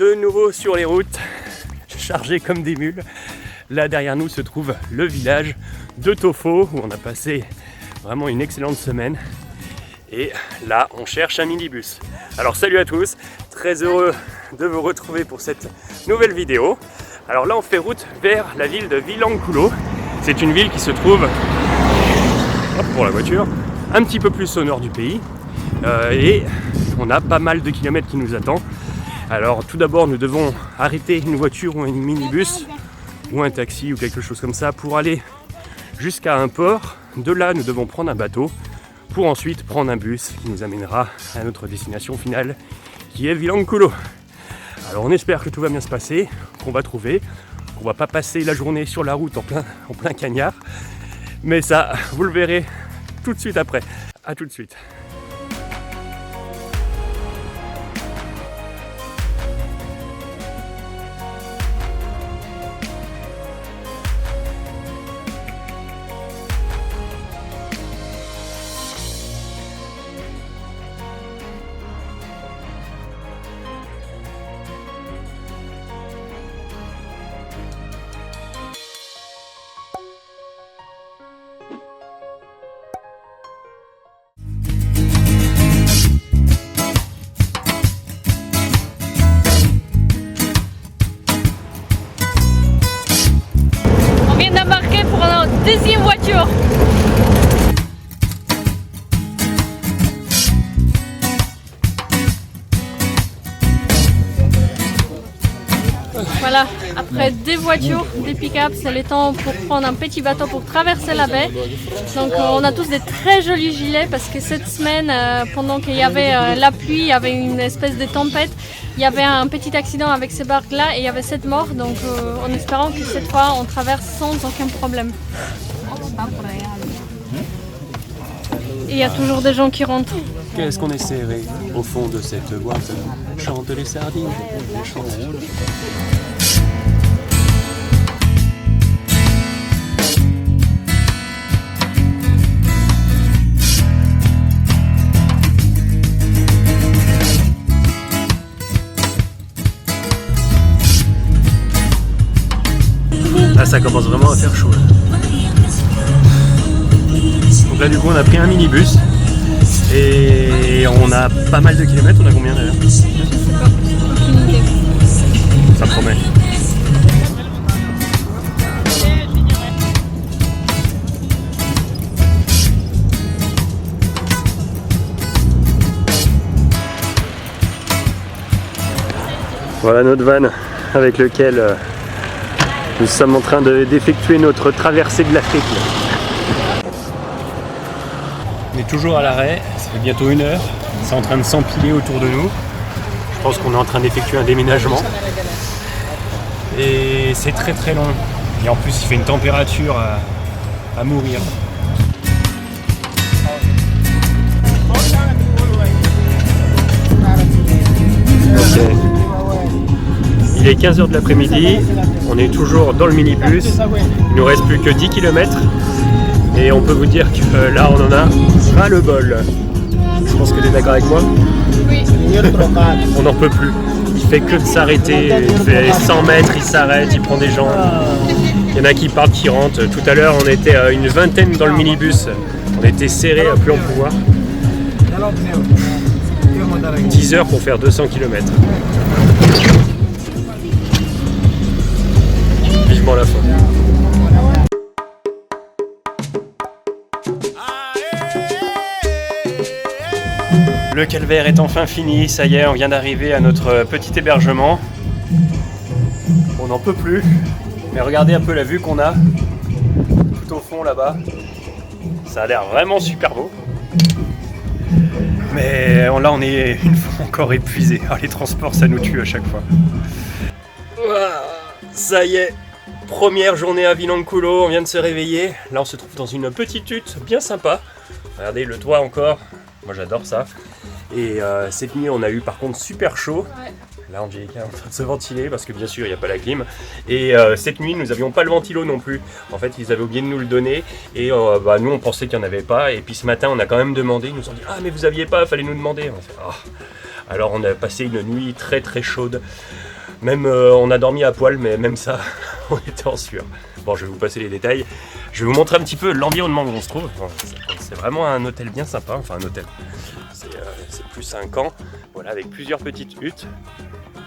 de nouveau sur les routes, chargés comme des mules. Là derrière nous se trouve le village de Tofo où on a passé vraiment une excellente semaine. Et là on cherche un minibus. Alors salut à tous, très heureux de vous retrouver pour cette nouvelle vidéo. Alors là on fait route vers la ville de Vilankulo. C'est une ville qui se trouve, hop, pour la voiture, un petit peu plus au nord du pays. Et on a pas mal de kilomètres qui nous attendent. Alors tout d'abord nous devons arrêter une voiture ou un minibus ou un taxi ou quelque chose comme ça pour aller jusqu'à un port. De là nous devons prendre un bateau pour ensuite prendre un bus qui nous amènera à notre destination finale qui est Vilankulo. Alors on espère que tout va bien se passer, qu'on va trouver, qu'on va pas passer la journée sur la route en plein cagnard. Mais ça, vous le verrez tout de suite après. A tout de suite. Deuxième voiture. Voilà, après des voitures, des pick-up, c'est le temps pour prendre un petit bateau pour traverser la baie. Donc on a tous des très jolis gilets parce que cette semaine, pendant qu'il y avait la pluie, il y avait une espèce de tempête, il y avait un petit accident avec ces barques-là et il y avait 7 morts. Donc en espérant que cette fois on traverse sans aucun problème. Et il y a toujours des gens qui rentrent. Qu'est-ce qu'on est serré au fond de cette boîte? Chante les sardines, les chante. Là ça commence vraiment à faire chaud. Donc là du coup on a pris un minibus et on a pas mal de kilomètres. On a combien d'ailleurs? Je sais pas, aucune idée. Ça promet. Voilà notre van avec lequel nous sommes en train d'effectuer notre traversée de l'Afrique. On est toujours à l'arrêt, ça fait bientôt 1 heure, c'est en train de s'empiler autour de nous. Je pense qu'on est en train d'effectuer un déménagement. Et c'est très très long. Et en plus il fait une température à mourir. Okay. Il est 15h de l'après-midi, on est toujours dans le minibus, il nous reste plus que 10 km et on peut vous dire que là on en a ras le bol. Je pense que tu es d'accord avec moi? Oui. On n'en peut plus, il fait que de s'arrêter, il fait 100 mètres, il s'arrête, il prend des gens, il y en a qui partent, qui rentrent. Tout à l'heure on était une vingtaine dans le minibus, on était serrés à plus en pouvoir. 10 heures pour faire 200 km. Vivement la fin. Le calvaire est enfin fini, ça y est, on vient d'arriver à notre petit hébergement. On n'en peut plus, mais regardez un peu la vue qu'on a, tout au fond là-bas. Ça a l'air vraiment super beau. Mais là on est une fois encore épuisé. Ah, les transports ça nous tue à chaque fois. Ça y est, première journée à Vilankulo, on vient de se réveiller. Là on se trouve dans une petite hutte bien sympa. Regardez le toit encore, moi j'adore ça. Et cette nuit on a eu par contre super chaud. Ouais. Là Angélica est en train de se ventiler parce que bien sûr il n'y a pas la clim. Et cette nuit nous n'avions pas le ventilo non plus. En fait ils avaient oublié de nous le donner. Et nous on pensait qu'il n'y en avait pas. Et puis ce matin on a quand même demandé. Ils nous ont dit ah mais vous aviez pas, fallait nous demander. On a fait, ah. Alors on a passé une nuit très très chaude. Même on a dormi à poil, mais même ça, on était en sueur. Bon, je vais vous passer les détails. Je vais vous montrer un petit peu l'environnement où on se trouve. C'est vraiment un hôtel bien sympa, enfin un hôtel. C'est plus un camp, voilà, avec plusieurs petites huttes.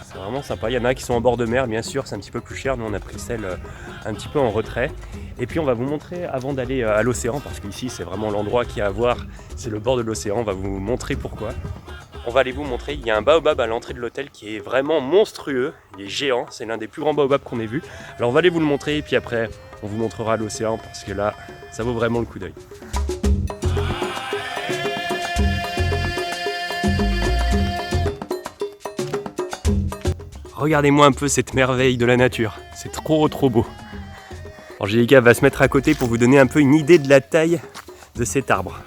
C'est vraiment sympa. Il y en a qui sont en bord de mer, bien sûr, c'est un petit peu plus cher. Nous, on a pris celle un petit peu en retrait. Et puis, on va vous montrer, avant d'aller à l'océan, parce qu'ici, c'est vraiment l'endroit qu'il y a à voir. C'est le bord de l'océan. On va vous montrer pourquoi. On va aller vous montrer. Il y a un baobab à l'entrée de l'hôtel qui est vraiment monstrueux. Il est géant. C'est l'un des plus grands baobabs qu'on ait vu. Alors, on va aller vous le montrer. Et puis après, on vous montrera l'océan, parce que là, ça vaut vraiment le coup d'œil. Regardez-moi un peu cette merveille de la nature, c'est trop beau. Angélica va se mettre à côté pour vous donner un peu une idée de la taille de cet arbre.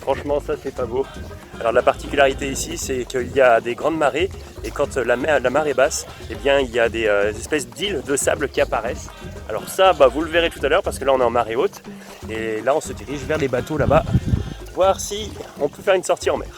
Franchement, ça c'est pas beau. Alors la particularité ici, c'est qu'il y a des grandes marées et quand la marée est basse, eh bien il y a des espèces d'îles de sable qui apparaissent. Alors ça, vous le verrez tout à l'heure parce que là on est en marée haute et là on se dirige vers les bateaux là-bas, voir si on peut faire une sortie en mer.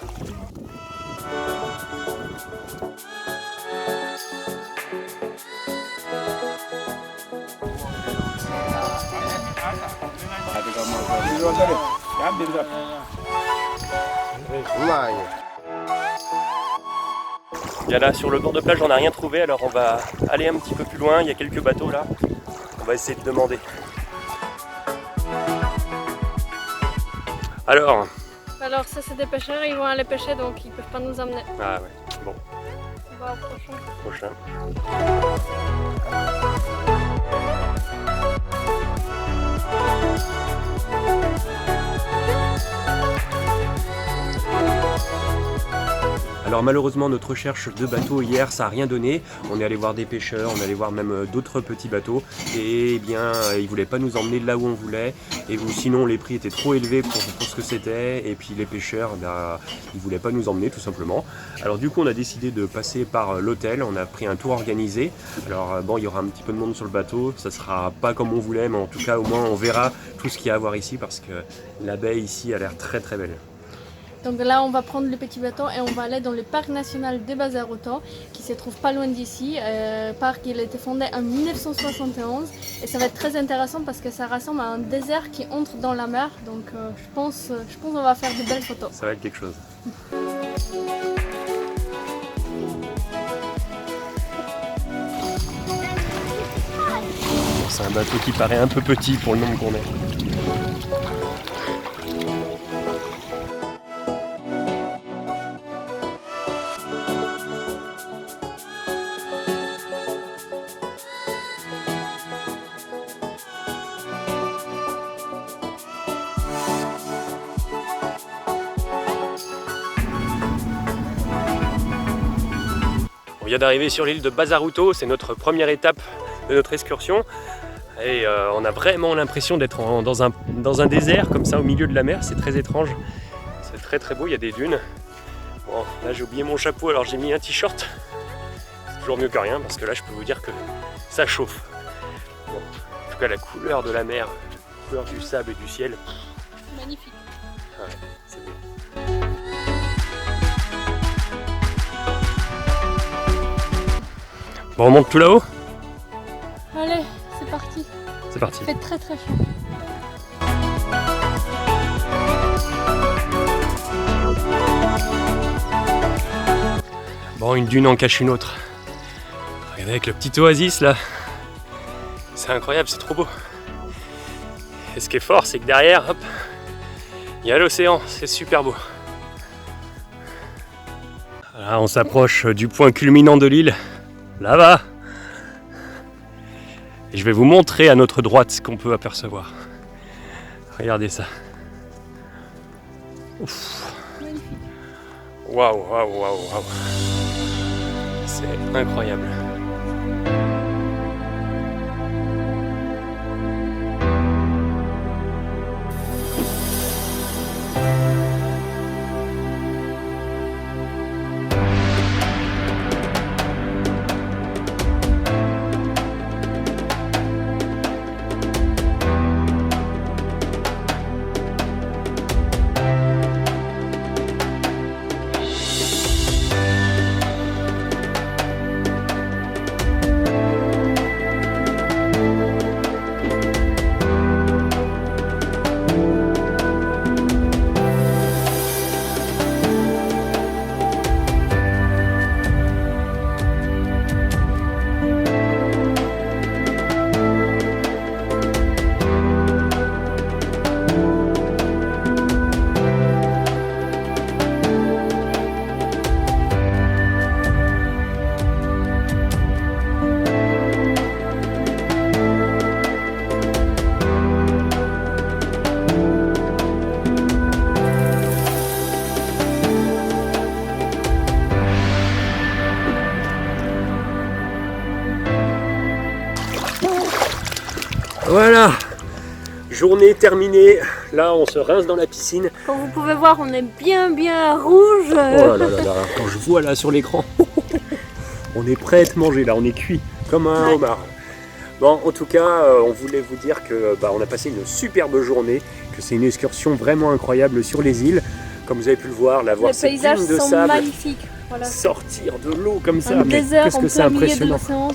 Bien là sur le bord de plage on n'a rien trouvé, alors on va aller un petit peu plus loin, il y a quelques bateaux là, on va essayer de demander. Alors ça c'est des pêcheurs, ils vont aller pêcher donc ils peuvent pas nous amener. Ah ouais, bon. On va au prochain. Alors malheureusement notre recherche de bateaux hier ça n'a rien donné, on est allé voir des pêcheurs, on est allé voir même d'autres petits bateaux et bien ils ne voulaient pas nous emmener là où on voulait et sinon les prix étaient trop élevés pour ce que c'était et puis les pêcheurs ils ne voulaient pas nous emmener tout simplement. Alors du coup on a décidé de passer par l'hôtel, on a pris un tour organisé. Alors bon il y aura un petit peu de monde sur le bateau, ça sera pas comme on voulait mais en tout cas au moins on verra tout ce qu'il y a à voir ici parce que la baie ici a l'air très belle. Donc là, on va prendre le petit bateau et on va aller dans le parc national de Bazaruto, qui se trouve pas loin d'ici. Parc, il a été fondé en 1971 et ça va être très intéressant parce que ça ressemble à un désert qui entre dans la mer. Donc je pense qu'on va faire de belles photos. Ça va être quelque chose. C'est un bateau qui paraît un peu petit pour le nombre qu'on est. On vient d'arriver sur l'île de Bazaruto, c'est notre première étape de notre excursion et on a vraiment l'impression d'être dans un désert comme ça au milieu de la mer, c'est très étrange, c'est très beau, il y a des dunes. Bon, là j'ai oublié mon chapeau alors j'ai mis un t-shirt, c'est toujours mieux que rien parce que là je peux vous dire que ça chauffe. Bon, en tout cas la couleur de la mer, la couleur du sable et du ciel. Magnifique. Ouais, c'est beau. Bon, on monte tout là-haut? Allez, c'est parti. C'est parti. Il fait très chaud. Bon, une dune en cache une autre. Regardez avec le petit oasis là. C'est incroyable, c'est trop beau. Et ce qui est fort, c'est que derrière, hop, il y a l'océan, c'est super beau. Là, on s'approche du point culminant de l'île. Là-bas. Et je vais vous montrer à notre droite ce qu'on peut apercevoir. Regardez ça. Ouf. Waouh. C'est C'est incroyable. Voilà, journée terminée. Là, on se rince dans la piscine. Comme vous pouvez voir, on est bien rouge. Oh là là là là, quand je vois là sur l'écran, on est prêt à être mangé là, on est cuit comme un homard. Bon, en tout cas, on voulait vous dire que on a passé une superbe journée, que c'est une excursion vraiment incroyable sur les îles. Comme vous avez pu le voir, là, voir les ces paysages dunes de sont sable, magnifiques. Voilà. sortir de l'eau comme ça, Un mais désert qu'est-ce en que c'est plein milieu de impressionnant. l'océan,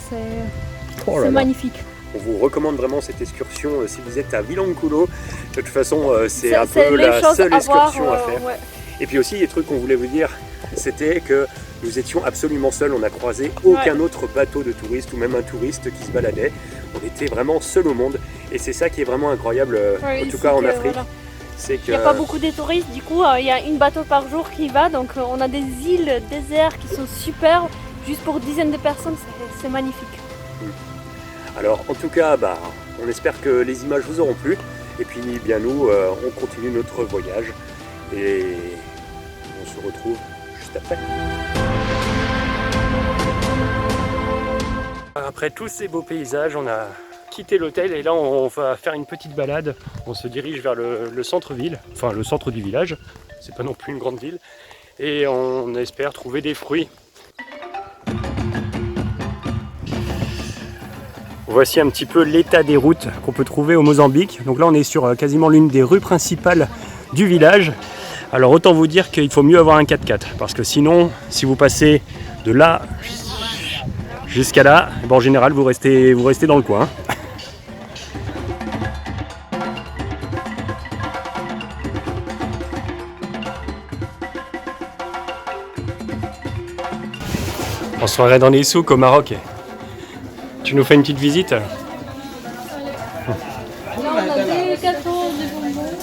Oh là c'est là. magnifique. On vous recommande vraiment cette excursion si vous êtes à Vilanculo. De toute façon, c'est un C'est peu les la choses seule à voir, excursion à faire. ouais. Et puis aussi, les trucs qu'on voulait vous dire, c'était que nous étions absolument seuls. On n'a croisé aucun autre bateau de touristes ou même un touriste qui se baladait. On était vraiment seuls au monde. Et c'est ça qui est vraiment incroyable, Ouais, en tout cas en Afrique. Voilà. C'est Il que n'y a pas beaucoup de touristes, du coup, il y a une bateau par jour qui va. Donc on a des îles déserts qui sont super. Juste pour dizaines de personnes, c'est magnifique. Alors en tout cas, on espère que les images vous auront plu. Et puis bien nous, on continue notre voyage. Et on se retrouve juste après. Après tous ces beaux paysages, on a quitté l'hôtel et là on va faire une petite balade. On se dirige vers le centre-ville, enfin le centre du village. C'est pas non plus une grande ville. Et on espère trouver des fruits. Voici un petit peu l'état des routes qu'on peut trouver au Mozambique. Donc là on est sur quasiment l'une des rues principales du village. Alors autant vous dire qu'il faut mieux avoir un 4x4 parce que sinon si vous passez de là jusqu'à là, en général vous restez dans le coin. On se croirait dans les souks au Maroc. Tu nous fais une petite visite? Là, on a des gâteaux, des bonbons,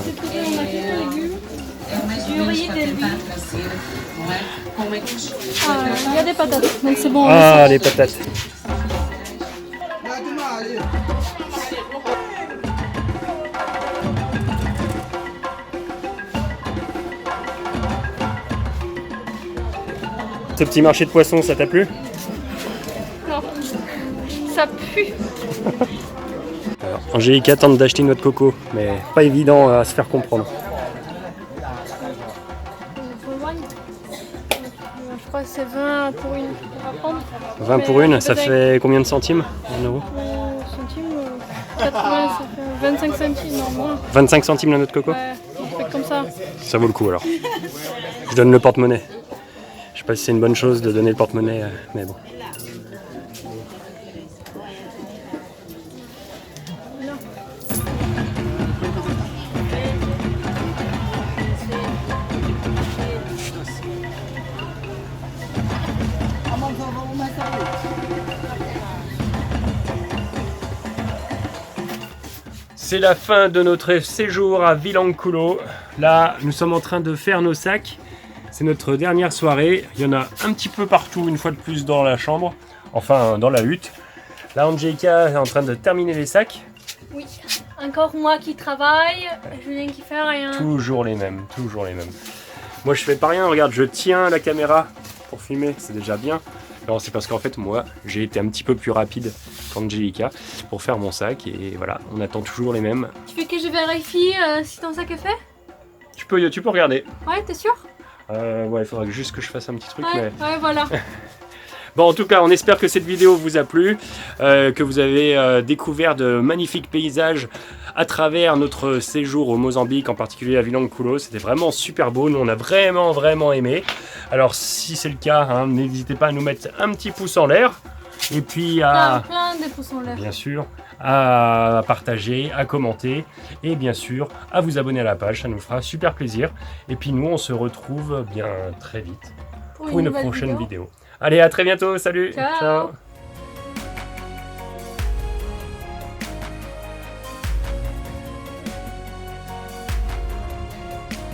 des poudres, on a quelques légumes, du riz, des huiles. Il y a des patates, donc c'est bon. Ah, les patates. Ce petit marché de poissons, ça t'a plu? Non, ça pue. Alors, Angélica tente d'acheter une noix de coco, mais pas évident à se faire comprendre. Je crois que c'est 20 pour une à prendre. 20 pour une, ça fait combien de centimes en euros? Centimes, 80, ça fait 25 centimes, non moins. 25 centimes la noix de coco? Ouais, on fait comme ça. Ça vaut le coup alors. Je donne le porte-monnaie. Je sais pas si c'est une bonne chose de donner le porte-monnaie, mais bon. C'est la fin de notre séjour à Vilanculo. Là, nous sommes en train de faire nos sacs. C'est notre dernière soirée. Il y en a un petit peu partout, une fois de plus, dans la chambre. Enfin, dans la hutte. Là, Angélica est en train de terminer les sacs. Oui, encore moi qui travaille, Julien qui fait rien. Toujours les mêmes, toujours les mêmes. Moi, je fais pas rien. Regarde, je tiens la caméra pour filmer, c'est déjà bien. Non, c'est parce qu'en fait, moi, j'ai été un petit peu plus rapide qu'Angelica pour faire mon sac. Et voilà, on attend toujours les mêmes. Tu veux que je vérifie si ton sac est fait? Tu peux regarder. Ouais, t'es sûr? Ouais, il faudra juste que je fasse un petit truc. Ouais, Mais... ouais, voilà. Bon, en tout cas, on espère que cette vidéo vous a plu, que vous avez découvert de magnifiques paysages à travers notre séjour au Mozambique, en particulier à Vilankulo. C'était vraiment super beau, nous on a vraiment aimé. Alors si c'est le cas, hein, n'hésitez pas à nous mettre un petit pouce en l'air. Et puis Plein de pouces en l'air. bien sûr, à partager, à commenter et bien sûr à vous abonner à la page, ça nous fera super plaisir. Et puis nous on se retrouve bien très vite pour une prochaine vidéo. Allez, à très bientôt, salut. Ciao.